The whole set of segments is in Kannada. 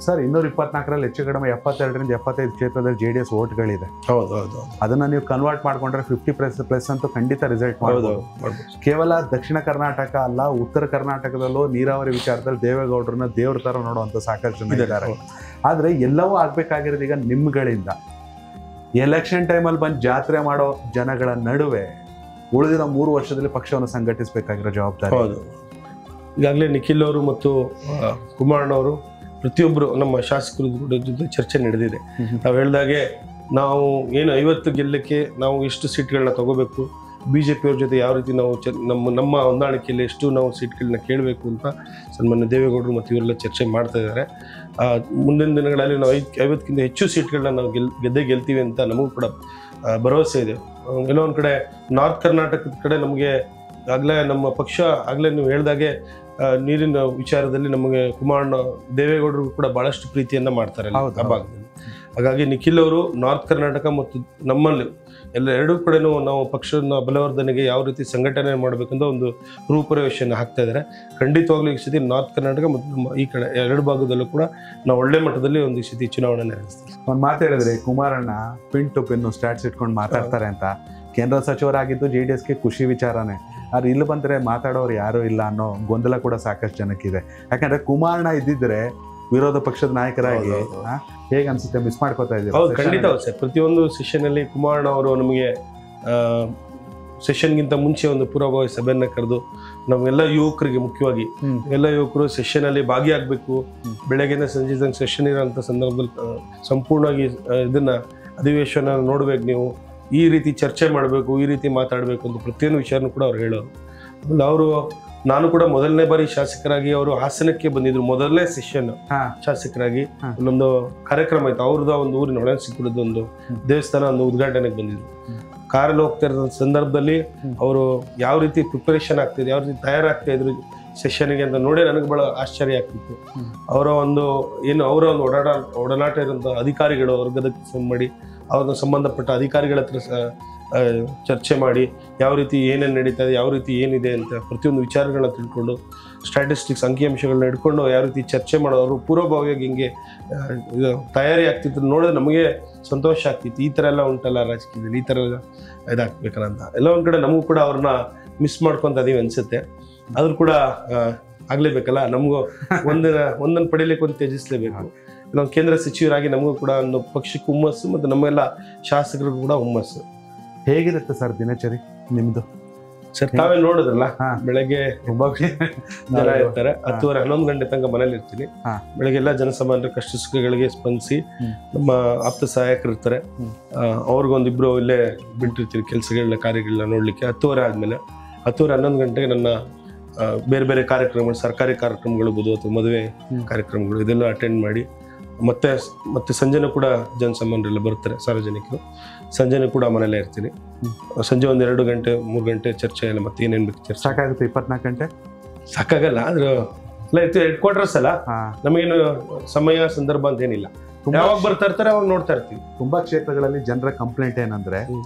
ಸರ್ 224ರಲ್ಲಿ ಹೆಚ್ಚು ಕಡಿಮೆ 72ರಿಂದ 75 ಕ್ಷೇತ್ರದಲ್ಲಿ JDS ವೋಟ್ಗಳಿದೆ. ಹೌದು. ಅದನ್ನ ನೀವು ಕನ್ವರ್ಟ್ ಮಾಡ್ಕೊಂಡ್ರೆ 50+ ಅಂತೂ ಖಂಡಿತ ರಿಸಲ್ಟ್ ಮಾಡ್ಬೋದು. ಕೇವಲ ದಕ್ಷಿಣ ಕರ್ನಾಟಕ ಅಲ್ಲ, ಉತ್ತರ ಕರ್ನಾಟಕದಲ್ಲೂ ನೀರಾವರಿ ವಿಚಾರದಲ್ಲಿ ದೇವೇಗೌಡರನ್ನ ದೇವ್ರ ತರ ನೋಡುವಂತ ಸಾಕಷ್ಟು ಜನ ಇದ್ದಾರೆ. ಆದ್ರೆ ಎಲ್ಲವೂ ಆಗ್ಬೇಕಾಗಿರೋದು ಈಗ ನಿಮ್ಗಳಿಂದ. ಎಲೆಕ್ಷನ್ ಟೈಮಲ್ಲಿ ಬಂದು ಜಾತ್ರೆ ಮಾಡೋ ಜನಗಳ ನಡುವೆ ಉಳಿದಿರೋ 3 ವರ್ಷದಲ್ಲಿ ಪಕ್ಷವನ್ನು ಸಂಘಟಿಸಬೇಕಾಗಿರೋ ಜವಾಬ್ದಾರಿ. ಹೌದು. ಈಗಾಗಲೇ ನಿಖಿಲ್ ಅವರು ಮತ್ತು ಕುಮಾರಣ್ಣವರು ಪ್ರತಿಯೊಬ್ಬರು ನಮ್ಮ ಶಾಸಕರ ಜೊತೆ ಚರ್ಚೆ ನಡೆದಿದೆ. ನಾವು ಹೇಳಿದಾಗೆ ನಾವು ಏನು 50 ಗೆಲ್ಲಕ್ಕೆ ನಾವು ಎಷ್ಟು ಸೀಟ್ಗಳನ್ನ ತಗೋಬೇಕು, BJP ಅವ್ರ ಜೊತೆ ಯಾವ ರೀತಿ ನಾವು ನಮ್ಮ ಹೊಂದಾಣಿಕೆಯಲ್ಲಿ ಎಷ್ಟು ನಾವು ಸೀಟ್ಗಳನ್ನ ಕೇಳಬೇಕು ಅಂತ ಸನ್ಮಾನ್ಯ ದೇವೇಗೌಡರು ಮತ್ತು ಇವರೆಲ್ಲ ಚರ್ಚೆ ಮಾಡ್ತಾ ಇದ್ದಾರೆ. ಮುಂದಿನ ದಿನಗಳಲ್ಲಿ ನಾವು 50ಕ್ಕಿಂತ ಹೆಚ್ಚು ಸೀಟ್ಗಳನ್ನ ನಾವು ಗೆಲ್ತೀವಿ ಅಂತ ನಮಗೂ ಕೂಡ ಭರವಸೆ ಇದೆ. ಎಲ್ಲೋ ಒಂದು ಕಡೆ ನಾರ್ತ್ ಕರ್ನಾಟಕದ ಕಡೆ ನಮಗೆ ಆಗಲೇ ನಮ್ಮ ಪಕ್ಷ ಆಗಲೇ ನೀವು ಹೇಳಿದಾಗೆ ನೀರಿನ ವಿಚಾರದಲ್ಲಿ ನಮಗೆ ಕುಮಾರಣ್ಣ ದೇವೇಗೌಡರು ಕೂಡ ಬಹಳಷ್ಟು ಪ್ರೀತಿಯನ್ನ ಮಾಡ್ತಾರೆ ಆ ಭಾಗದಲ್ಲಿ. ಹಾಗಾಗಿ ನಿಖಿಲ್ ಅವರು ನಾರ್ತ್ ಕರ್ನಾಟಕ ಮತ್ತು ನಮ್ಮಲ್ಲಿ ಎರಡೂ ಕಡೆನೂ ನಾವು ಪಕ್ಷದ ಬಲವರ್ಧನೆಗೆ ಯಾವ ರೀತಿ ಸಂಘಟನೆ ಮಾಡಬೇಕಂತ ಒಂದು ರೂಪುರೇಷೆಯನ್ನು ಹಾಕ್ತಾ ಇದ್ದಾರೆ. ಖಂಡಿತವಾಗ್ಲೂ ಈ ಸತಿ ನಾರ್ತ್ ಕರ್ನಾಟಕ ಮತ್ತು ನಮ್ಮ ಈ ಕಡೆ 2 ಭಾಗದಲ್ಲೂ ಕೂಡ ನಾವು ಒಳ್ಳೆ ಮಟ್ಟದಲ್ಲಿ ಒಂದು ಈ ಸತಿ ಚುನಾವಣೆ ನಡೆಸ್ತೀವಿ. ಒಂದು ಮಾತು ಹೇಳಿದ್ರೆ, ಕುಮಾರಣ್ಣ ಪಿನ್ ಟು ಪಿನ್ ಸ್ಟ್ಯಾಟ್ಸ್ ಇಟ್ಕೊಂಡು ಮಾತಾಡ್ತಾರೆ ಅಂತ. ಕೇಂದ್ರ ಸಚಿವರಾಗಿದ್ದು JDSಗೆ ಖುಷಿ ವಿಚಾರನೇ. ಆದ್ರೆ ಇಲ್ಲಿ ಬಂದರೆ ಮಾತಾಡೋರು ಯಾರೂ ಇಲ್ಲ ಅನ್ನೋ ಗೊಂದಲ ಕೂಡ ಸಾಕಷ್ಟು ಜನಕ್ಕಿದೆ. ಯಾಕಂದ್ರೆ ಕುಮಾರಣ್ಣ ಇದ್ದಿದ್ರೆ ವಿರೋಧ ಪಕ್ಷದ ನಾಯಕರಾಗಿ ಹೇಗೆ ಅನ್ಸುತ್ತೆ, ಮಿಸ್ ಮಾಡ್ಕೋತಾ ಇದ್ದೀವಿ? ಹೌದು, ಖಂಡಿತ ಸರ್. ಪ್ರತಿಯೊಂದು ಸೆಷನ್ನಲ್ಲಿ ಕುಮಾರಣ್ಣ ಅವರು ನಮಗೆ ಸೆಷನ್ಗಿಂತ ಮುಂಚೆ ಒಂದು ಪೂರ್ವಭಾವಿ ಸಭೆಯನ್ನ ಕರೆದು ನಮ್ಮೆಲ್ಲ ಯುವಕರಿಗೆ, ಮುಖ್ಯವಾಗಿ ಎಲ್ಲ ಯುವಕರು ಸೆಷನಲ್ಲಿ ಭಾಗಿಯಾಗಬೇಕು. ಬೆಳಗ್ಗೆನ ಸಂಜೆ ತನಕ ಸೆಷನ್ ಇರೋಂಥ ಸಂದರ್ಭದಲ್ಲಿ ಸಂಪೂರ್ಣವಾಗಿ ಇದನ್ನ ಅಧಿವೇಶನ ನೋಡ್ಬೇಕು, ನೀವು ಈ ರೀತಿ ಚರ್ಚೆ ಮಾಡಬೇಕು, ಈ ರೀತಿ ಮಾತಾಡಬೇಕು ಅಂತ ಪ್ರತಿಯೊಂದು ವಿಚಾರನೂ ಕೂಡ ಅವ್ರು ಹೇಳೋರು. ಆಮೇಲೆ ಅವರು, ನಾನು ಕೂಡ ಮೊದಲನೇ ಬಾರಿ ಶಾಸಕರಾಗಿ ಅವರು ಹಾಸನಕ್ಕೆ ಬಂದಿದ್ರು. ಮೊದಲನೇ ಸೆಷನ್ ಶಾಸಕರಾಗಿ ಒಂದೊಂದು ಕಾರ್ಯಕ್ರಮ ಇತ್ತು ಅವ್ರದ್ದು, ಒಂದು ಊರಿನ ಹೊಳೆನರಸೀಪುರದ ಒಂದು ದೇವಸ್ಥಾನ ಒಂದು ಉದ್ಘಾಟನೆಗೆ ಬಂದಿದ್ರು. ಕಾರಲ್ಲಿ ಹೋಗ್ತಾ ಇರೋ ಸಂದರ್ಭದಲ್ಲಿ ಅವರು ಯಾವ ರೀತಿ ಪ್ರಿಪರೇಷನ್ ಆಗ್ತಿದೆ, ಯಾವ ರೀತಿ ತಯಾರಾಗ್ತಾ ಇದ್ರು ಸೆಷನ್ಗೆ ಅಂತ ನೋಡಿ ನನಗೆ ಬಹಳ ಆಶ್ಚರ್ಯ ಆಗ್ತಿತ್ತು. ಅವರ ಒಂದು ಒಡನಾಟ ಇರೋಂಥ ಅಧಿಕಾರಿಗಳು ವರ್ಗದಕ್ಕೆ ಫೋನ್ ಮಾಡಿ ಅವ್ರನ್ನ ಸಂಬಂಧಪಟ್ಟ ಅಧಿಕಾರಿಗಳ ಹತ್ರ ಚರ್ಚೆ ಮಾಡಿ ಯಾವ ರೀತಿ ಏನೇನು ನಡೀತಾ ಇದೆ, ಯಾವ ರೀತಿ ಏನಿದೆ ಅಂತ ಪ್ರತಿಯೊಂದು ವಿಚಾರಗಳನ್ನ ತಿಳ್ಕೊಂಡು, ಸ್ಟ್ಯಾಟಿಸ್ಟಿಕ್ಸ್ ಅಂಕಿಅಂಶಗಳನ್ನ ಇಟ್ಕೊಂಡು ಯಾವ ರೀತಿ ಚರ್ಚೆ ಮಾಡೋರು ಪೂರ್ವಭಾವಿಯಾಗಿ ಹಿಂಗೆ ತಯಾರಿ ಆಗ್ತಿತ್ತು ನೋಡಿದ್ರೆ ನಮಗೆ ಸಂತೋಷ ಆಗ್ತಿತ್ತು. ಈ ಥರ ಎಲ್ಲ ಉಂಟಲ್ಲ ರಾಜಕೀಯದಲ್ಲಿ, ಈ ಥರ ಇದಾಗ್ಬೇಕಲ್ಲ ಅಂತ. ಎಲ್ಲ ಒಂದು ಕಡೆ ನಮಗೂ ಕೂಡ ಅವ್ರನ್ನ ಮಿಸ್ ಮಾಡ್ಕೊತ ಅದೀವಿ ಅನ್ಸುತ್ತೆ. ಆದ್ರೂ ಕೂಡ ಆಗ್ಲೇಬೇಕಲ್ಲ, ನಮಗೂ ಒಂದನ್ನು ಪಡೀಲಿಕ್ಕೆ ಒಂದು ತ್ಯಜಿಸ್ಲೇಬೇಕು. ನಾವು ಕೇಂದ್ರ ಸಚಿವರಾಗಿ ನಮಗೂ ಕೂಡ ಒಂದು ಪಕ್ಷಕ್ಕೆ ಹುಮ್ಮಸ್ಸು ಮತ್ತು ನಮ್ಮೆಲ್ಲ ಶಾಸಕರಿಗೂ ಕೂಡ ಹುಮ್ಮಸ್ಸು. ಹೇಗಿರುತ್ತೆ ಸರ್ ದಿನಚರಿ ನಿಮ್ದು? ಸರ್ ತಾವೇ ನೋಡಿದ್ರಲ್ಲ, ಬೆಳಗ್ಗೆ ತುಂಬಾ ಜನ ಇರ್ತಾರೆ. 10:30 11 ಗಂಟೆ ತನಕ ಮನೇಲಿ ಇರ್ತೀನಿ. ಬೆಳಗ್ಗೆ ಎಲ್ಲ ಜನಸಾಮಾನ್ಯರ ಕಷ್ಟ ಸುಖಗಳಿಗೆ ಸ್ಪಂದಿಸಿ ನಮ್ಮ ಆಪ್ತ ಸಹಾಯಕರು ಇರ್ತಾರೆ, ಅವ್ರಿಗೊಂದಿಬ್ರು ಇಲ್ಲೇ ಬಿಟ್ಟಿರ್ತೀನಿ ಕೆಲಸಗಳನ್ನ ಕಾರ್ಯಗಳನ್ನ ನೋಡ್ಲಿಕ್ಕೆ. 10:30 ಆದ್ಮೇಲೆ 10:30 11 ಗಂಟೆಗೆ ನನ್ನ ಬೇರೆ ಬೇರೆ ಕಾರ್ಯಕ್ರಮಗಳು, ಸರ್ಕಾರಿ ಕಾರ್ಯಕ್ರಮಗಳು ಅಥವಾ ಮದುವೆ ಕಾರ್ಯಕ್ರಮಗಳು ಇದೆಲ್ಲ ಅಟೆಂಡ್ ಮಾಡಿ ಮತ್ತೆ ಸಂಜೆನೂ ಕೂಡ ಜನಸಾಮಾನ್ಯರೆಲ್ಲ ಬರ್ತಾರೆ, ಸಾರ್ವಜನಿಕರು. ಸಂಜೆನೂ ಕೂಡ ಮನೆಯಲ್ಲೇ ಇರ್ತೀನಿ. ಸಂಜೆ 1 2 ಗಂಟೆ 3 ಗಂಟೆ ಚರ್ಚೆ ಎಲ್ಲ ಮತ್ತೆ ಏನೇನು ಬೇಕು ಚರ್ಚೆ. ಸಾಕಾಗುತ್ತೆ 24 ಗಂಟೆ? ಸಾಕಾಗಲ್ಲ, ಆದ್ರೆ ಎಲ್ಲ ಹೆಡ್ ಕ್ವಾರ್ಟರ್ಸ್ ಅಲ್ಲ, ನಮಗೇನು ಸಮಯ ಸಂದರ್ಭ ಅಂತ ಏನಿಲ್ಲ. ಯಾವಾಗ ಬರ್ತಾ ಇರ್ತಾರೆ ಅವಾಗ ನೋಡ್ತಾ ಇರ್ತೀವಿ. ತುಂಬಾ ಕ್ಷೇತ್ರಗಳಲ್ಲಿ ಜನರ ಕಂಪ್ಲೇಂಟ್ ಏನಂದ್ರೆ,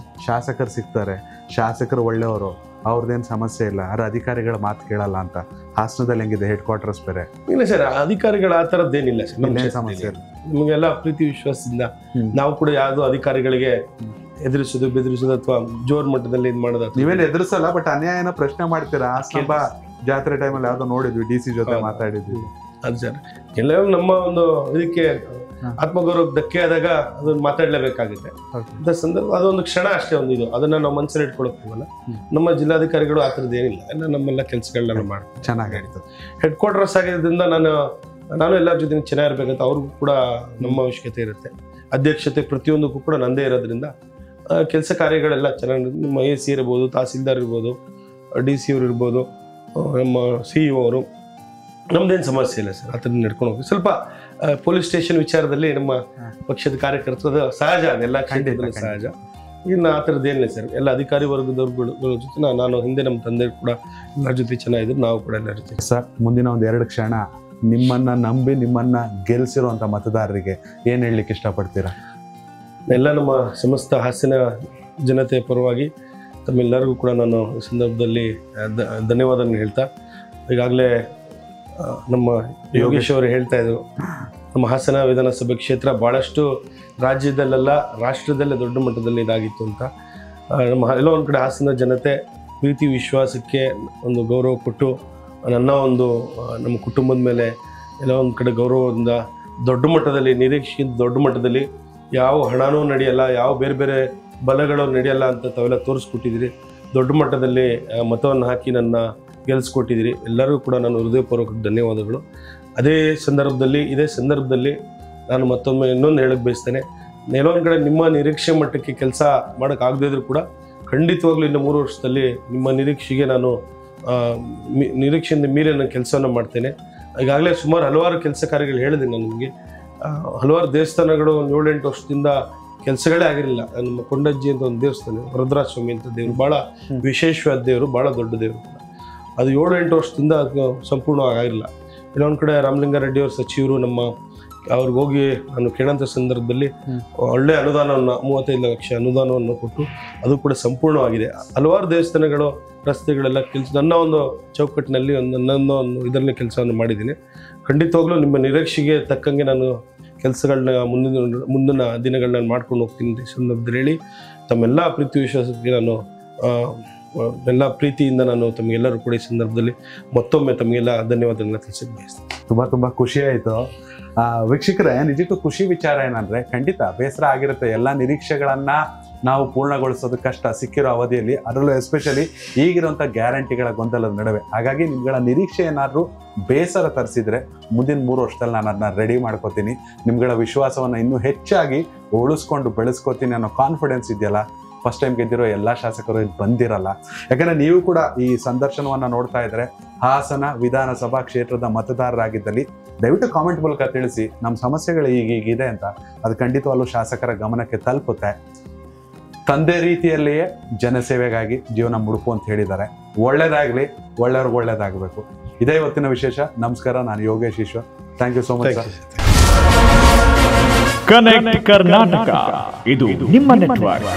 ಶಾಸಕರು ಸಿಗ್ತಾರೆ, ಶಾಸಕರು ಒಳ್ಳೆಯವರು, ಅವ್ರದ್ದೇನು ಸಮಸ್ಯೆ ಇಲ್ಲ, ಆದ್ರೆ ಅಧಿಕಾರಿಗಳ ಮಾತು ಕೇಳಲ್ಲ ಅಂತ. ಹಾಸನದಲ್ಲಿ ಹೆಂಗಿದೆ, ಹೆಡ್ ಕ್ವಾರ್ಟರ್ಸ್ ಬೇರೆ? ಇಲ್ಲ ಸರ್, ಅಧಿಕಾರಿಗಳ ಆ ಥರದ್ದೇನಿಲ್ಲ ಸರ್, ನಮ್ಮ ಸಮಸ್ಯೆ ಇಲ್ಲ. ನಮಗೆಲ್ಲ ಪ್ರೀತಿ ವಿಶ್ವಾಸದಿಂದ ನಾವು ಕೂಡ ಯಾವುದೋ ಅಧಿಕಾರಿಗಳಿಗೆ ಎದುರಿಸೋದು ಬೆದರಿಸೋದು ಅಥವಾ ಜೋರ್ ಮಟ್ಟದಲ್ಲಿ ಇದು ಮಾಡೋದು ನೀವೇನು ಎದುರಿಸಲ್ಲ, ಬಟ್ ಅನ್ಯಾಯನ ಪ್ರಶ್ನೆ ಮಾಡ್ತೀರಾ. ಹಾಸನ ಜಾತ್ರೆ ಟೈಮಲ್ಲಿ ಯಾವ್ದೋ ನೋಡಿದ್ವಿ, DC ಜೊತೆ ಮಾತಾಡಿದ್ವಿ. ಅದು ಸರ್ ಎಲ್ಲ ನಮ್ಮ ಒಂದು ಇದಕ್ಕೆ ಆತ್ಮಗೌರವಕ್ಕೆ ಧಕ್ಕೆ ಆದಾಗ ಅದನ್ನ ಮಾತಾಡ್ಲೇಬೇಕಾಗುತ್ತೆ ಅಂತ ಸಂದರ್ಭ. ಅದೊಂದು ಕ್ಷಣ ಅಷ್ಟೇ, ಒಂದು ಇದು ಅದನ್ನ ನಾವು ಮನಸ್ಸಲ್ಲಿ ಇಟ್ಕೊಳಕ್ಕಾಗಲ್ಲ. ನಮ್ಮ ಜಿಲ್ಲಾಧಿಕಾರಿಗಳು ಆ ಥರದ್ದು ಏನಿಲ್ಲ, ಎಲ್ಲ ನಮ್ಮೆಲ್ಲ ಕೆಲಸಗಳನ್ನ ಮಾಡ್ತೀವಿ. ಚೆನ್ನಾಗಿರ್ತದೆ. ಹೆಡ್ ಕ್ವಾರ್ಟರ್ಸ್ ಆಗಿರೋದ್ರಿಂದ ನಾನು ಎಲ್ಲರ ಜೊತೆ ಚೆನ್ನಾಗಿರ್ಬೇಕಂತ ಅವ್ರಿಗೂ ಕೂಡ ನಮ್ಮ ಅವಶ್ಯಕತೆ ಇರುತ್ತೆ. ಅಧ್ಯಕ್ಷತೆ ಪ್ರತಿಯೊಂದಕ್ಕೂ ಕೂಡ ನಂದೇ ಇರೋದ್ರಿಂದ ಕೆಲಸ ಕಾರ್ಯಗಳೆಲ್ಲ ಚೆನ್ನಾಗಿ, ನಮ್ಮ AC ಇರ್ಬೋದು, ತಹಸೀಲ್ದಾರ್ ಇರ್ಬೋದು, DC ಅವ್ರು ಇರ್ಬೋದು, ನಮ್ಮ CEO ಅವರು, ನಮ್ದೇನು ಸಮಸ್ಯೆ ಇಲ್ಲ ಸರ್. ಆ ಥರ ನಡ್ಕೊಂಡು ಹೋಗಿ ಸ್ವಲ್ಪ ಪೊಲೀಸ್ ಸ್ಟೇಷನ್ ವಿಚಾರದಲ್ಲಿ ನಮ್ಮ ಪಕ್ಷದ ಕಾರ್ಯಕರ್ತರು ಸಹಜ, ಅದೆಲ್ಲ ಖಂಡಿತ ಸಹಜ. ಇನ್ನು ಆ ಥರದ್ದೇನಿಲ್ಲ ಸರ್. ಎಲ್ಲ ಅಧಿಕಾರಿ ವರ್ಗದವ್ರುಗಳ ಜೊತೆ ನಾನು ಹಿಂದೆ ನಮ್ಮ ತಂದೆ ಕೂಡ ಎಲ್ಲರ ಜೊತೆ ಚೆನ್ನಾಗಿದ್ರು, ನಾವು ಕೂಡ ಎಲ್ಲರ ಜೊತೆ. ಸರ್, ಮುಂದಿನ ಒಂದು 2 ಕ್ಷಣ ನಿಮ್ಮನ್ನ ನಂಬಿ ನಿಮ್ಮನ್ನ ಗೆಲ್ಸಿರುವಂತ ಮತದಾರರಿಗೆ ಏನ್ ಹೇಳಲಿಕ್ಕೆ ಇಷ್ಟಪಡ್ತೀರಾ? ಎಲ್ಲ ನಮ್ಮ ಸಮಸ್ತ ಹಾಸನ ಜನತೆ ಪರವಾಗಿ ತಮ್ಮೆಲ್ಲರಿಗೂ ಕೂಡ ನಾನು ಈ ಸಂದರ್ಭದಲ್ಲಿ ಧನ್ಯವಾದ ಹೇಳ್ತಾ, ಈಗಾಗಲೇ ನಮ್ಮ ಯೋಗೇಶ್ ಅವರು ಹೇಳ್ತಾ ಇದ್ರು, ನಮ್ಮ ಹಾಸನ ವಿಧಾನಸಭೆ ಕ್ಷೇತ್ರ ಭಾಳಷ್ಟು ರಾಜ್ಯದಲ್ಲೆಲ್ಲ ರಾಷ್ಟ್ರದಲ್ಲೇ ದೊಡ್ಡ ಮಟ್ಟದಲ್ಲಿ ಇದಾಗಿತ್ತು ಅಂತ ನಮ್ಮ ಎಲ್ಲೋ ಒಂದು ಕಡೆ ಹಾಸನ ಜನತೆ ಪ್ರೀತಿ ವಿಶ್ವಾಸಕ್ಕೆ ಒಂದು ಗೌರವ ಕೊಟ್ಟು ನನ್ನ ಒಂದು ನಮ್ಮ ಕುಟುಂಬದ ಮೇಲೆ ಎಲ್ಲೋ ಒಂದು ಕಡೆ ಗೌರವದಿಂದ ದೊಡ್ಡ ಮಟ್ಟದಲ್ಲಿ ನಿರೀಕ್ಷೆಯಿಂದ ದೊಡ್ಡ ಮಟ್ಟದಲ್ಲಿ ಯಾವ ಹಣನೂ ನಡೆಯಲ್ಲ, ಯಾವ ಬೇರೆ ಬೇರೆ ಬಲಗಳು ನಡೆಯಲ್ಲ ಅಂತ ತಾವೆಲ್ಲ ತೋರಿಸ್ಕೊಟ್ಟಿದ್ದೀರಿ. ದೊಡ್ಡ ಮಟ್ಟದಲ್ಲಿ ಮತವನ್ನು ಹಾಕಿ ನನ್ನ ಗೆಲ್ಲಿಸ್ಕೊಟ್ಟಿದ್ದೀರಿ. ಎಲ್ಲರಿಗೂ ಕೂಡ ನಾನು ಹೃದಯಪೂರ್ವಕ ಧನ್ಯವಾದಗಳು. ಇದೇ ಸಂದರ್ಭದಲ್ಲಿ ನಾನು ಮತ್ತೊಮ್ಮೆ ಇನ್ನೊಂದು ಹೇಳಕ್ಕೆ ಬಯಸ್ತೇನೆ, ಎಲ್ಲೋ ಒಂದು ಕಡೆ ನಿಮ್ಮ ನಿರೀಕ್ಷೆ ಮಟ್ಟಕ್ಕೆ ಕೆಲಸ ಮಾಡೋಕ್ಕಾಗದೇ ಇದ್ರೂ ಕೂಡ ಖಂಡಿತವಾಗ್ಲೂ ಇನ್ನು 3 ವರ್ಷದಲ್ಲಿ ನಿಮ್ಮ ನಿರೀಕ್ಷೆಗೆ ನಾನು ನಿರೀಕ್ಷೆಯಿಂದ ಮೀರಿ ನಾನು ಕೆಲಸವನ್ನು ಮಾಡ್ತೇನೆ. ಈಗಾಗಲೇ ಸುಮಾರು ಹಲವಾರು ಕೆಲಸ ಕಾರ್ಯಗಳು ಹೇಳಿದೆ ನಾನು ನಿಮಗೆ. ಹಲವಾರು ದೇವಸ್ಥಾನಗಳು 7-8 ವರ್ಷದಿಂದ ಕೆಲಸಗಳೇ ಆಗಿರಲಿಲ್ಲ. ನಮ್ಮ ಕೊಂಡಜ್ಜಿ ಅಂತ ಒಂದು ದೇವಸ್ಥಾನ, ವರದರಾಜ ಸ್ವಾಮಿ ಅಂತ ದೇವರು, ಭಾಳ ವಿಶೇಷವಾದ ದೇವರು, ಭಾಳ ದೊಡ್ಡ ದೇವರು. ಅದು 7-8 ವರ್ಷದಿಂದ ಅದು ಸಂಪೂರ್ಣವಾಗಿ ಆಗಿರಲಿಲ್ಲ. ಇನ್ನೊಂದು ಕಡೆ ರಾಮಲಿಂಗಾರೆಡ್ಡಿ ಅವರು ಸಚಿವರು ಅವ್ರಿಗೆ ಹೋಗಿ ನಾನು ಕೇಳೋಂಥ ಸಂದರ್ಭದಲ್ಲಿ ಒಳ್ಳೆ ಅನುದಾನವನ್ನು 35 ಲಕ್ಷ ಅನುದಾನವನ್ನು ಕೊಟ್ಟು ಅದು ಕೂಡ ಸಂಪೂರ್ಣವಾಗಿದೆ. ಹಲವಾರು ದೇವಸ್ಥಾನಗಳು ರಸ್ತೆಗಳೆಲ್ಲ ನನ್ನ ಒಂದು ಚೌಕಟ್ಟಿನಲ್ಲಿ ನನ್ನ ಒಂದು ಇದರಲ್ಲಿ ಕೆಲಸವನ್ನು ಮಾಡಿದ್ದೀನಿ. ಖಂಡಿತವಾಗ್ಲೂ ನಿಮ್ಮ ನಿರೀಕ್ಷೆಗೆ ತಕ್ಕಂಗೆ ನಾನು ಕೆಲಸಗಳನ್ನ ಮುಂದಿನ ದಿನಗಳನ್ನ ಮಾಡ್ಕೊಂಡು ಹೋಗ್ತೀನಿ ಈ ಸಂದರ್ಭದಲ್ಲಿ ಹೇಳಿ ತಮ್ಮೆಲ್ಲ ಪ್ರೀತಿ ವಿಶ್ವಾಸಕ್ಕೆ ನಾನು ಎಲ್ಲ ಪ್ರೀತಿಯಿಂದ ನಾನು ತಮಗೆಲ್ಲರೂ ಕೂಡ ಈ ಸಂದರ್ಭದಲ್ಲಿ ಮತ್ತೊಮ್ಮೆ ತಮಗೆಲ್ಲ ಧನ್ಯವಾದಗಳನ್ನ ತಿಳಿಸಕ್ಕೆ ಬಯಸ್ತೀನಿ. ತುಂಬ ಖುಷಿ ಆಯಿತು. ವೀಕ್ಷಕರೇ, ನಿಜಕ್ಕೂ ಖುಷಿ ವಿಚಾರ ಏನಂದರೆ, ಖಂಡಿತ ಬೇಸರ ಆಗಿರುತ್ತೆ. ಎಲ್ಲ ನಿರೀಕ್ಷೆಗಳನ್ನು ನಾವು ಪೂರ್ಣಗೊಳಿಸೋದು ಕಷ್ಟ ಸಿಕ್ಕಿರೋ ಅವಧಿಯಲ್ಲಿ, ಅದರಲ್ಲೂ ಎಸ್ಪೆಷಲಿ ಈಗಿರುವಂಥ ಗ್ಯಾರಂಟಿಗಳ ಗೊಂದಲದ ನಡುವೆ. ಹಾಗಾಗಿ ನಿಮ್ಗಳ ನಿರೀಕ್ಷೆ ಏನಾದರೂ ಬೇಸರ ತರಿಸಿದರೆ ಮುಂದಿನ 3 ವರ್ಷದಲ್ಲಿ ನಾನು ಅದನ್ನ ರೆಡಿ ಮಾಡ್ಕೋತೀನಿ. ನಿಮ್ಗಳ ವಿಶ್ವಾಸವನ್ನು ಇನ್ನೂ ಹೆಚ್ಚಾಗಿ ಉಳಿಸ್ಕೊಂಡು ಬೆಳೆಸ್ಕೋತೀನಿ ಅನ್ನೋ ಕಾನ್ಫಿಡೆನ್ಸ್ ಇದೆಯಲ್ಲ, ಫಸ್ಟ್ ಟೈಮ್ ಗೆದ್ದಿರೋ ಎಲ್ಲ ಶಾಸಕರು ಇಲ್ಲಿ ಬಂದಿರಲ್ಲ. ಯಾಕಂದರೆ ನೀವು ಕೂಡ ಈ ಸಂದರ್ಶನವನ್ನು ನೋಡ್ತಾ ಇದ್ದರೆ ಹಾಸನ ವಿಧಾನಸಭಾ ಕ್ಷೇತ್ರದ ಮತದಾರರಾಗಿದ್ದಲ್ಲಿ ದಯವಿಟ್ಟು ಕಾಮೆಂಟ್ ಮೂಲಕ ತಿಳಿಸಿ ನಮ್ಮ ಸಮಸ್ಯೆಗಳು ಹೀಗಿದೆ ಅಂತ. ಅದು ಖಂಡಿತವಾಗ್ಲೂ ಶಾಸಕರ ಗಮನಕ್ಕೆ ತಲುಪುತ್ತೆ. ತಂದೆ ರೀತಿಯಲ್ಲಿಯೇ ಜನಸೇವೆಗಾಗಿ ಜೀವನ ಮುಡುಪು ಅಂತ ಹೇಳಿದ್ದಾರೆ. ಒಳ್ಳೇದಾಗಲಿ, ಒಳ್ಳೆಯವ್ರಿಗೆ ಒಳ್ಳೇದಾಗಬೇಕು. ಇದೇ ಇವತ್ತಿನ ವಿಶೇಷ. ನಮಸ್ಕಾರ, ನಾನು Yogesh Eshwar. Thank you so much sir. Connect Karnataka, ಇದು ನಿಮ್ಮ ನೆಟ್ವರ್ಕ್.